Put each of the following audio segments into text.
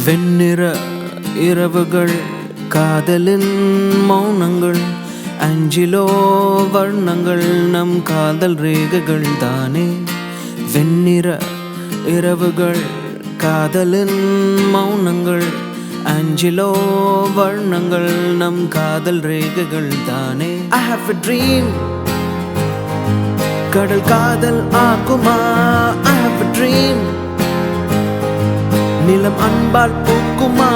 வெண்ணிற இரவுகள் காதலின் மௌனங்கள் அஞ்சிலோ வர்ணங்கள் நம் காதல் ரேகைகள் தானே. வெண்ணிற இரவுகள் காதலின் மௌனங்கள் அஞ்சிலோ வர்ணங்கள் நம் காதல் ரேகைகள் தானே. I have a dream கடல் காதல் ஆக்குமா. I have a dream நிலம் அன்பால் பூக்குமா.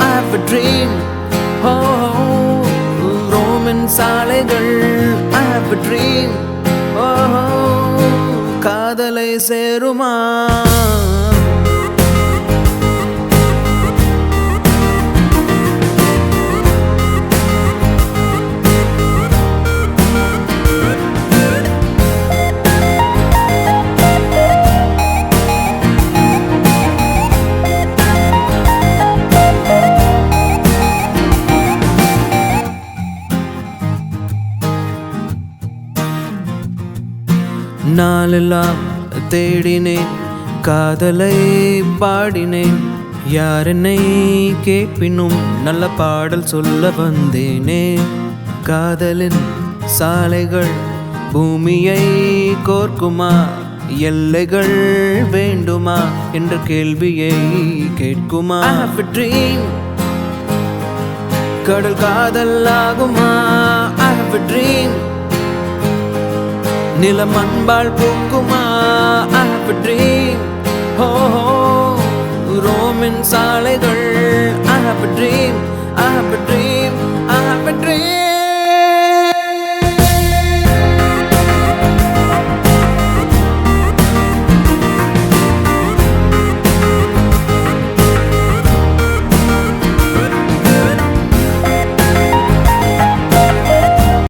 I have a dream ரோமின் சாலைகள். I have a dream காதலை சேருமா. நாளெல்லாம் தேடினேன் காதலை பாடினேன். யார் என்னை கேட்பினும் நல்ல பாடல் சொல்ல வந்தேனே. காதலின் சாலைகள் பூமியை கோர்க்குமா. எல்லைகள் வேண்டுமா என்ற கேள்வியை கேட்குமா. I have a dream கடல் காதல் ஆகுமா. I have a dream நிலம் அன்பால் பூக்குமா. I have a dream ரோமின் சாலைகள். I have a dream I have a dream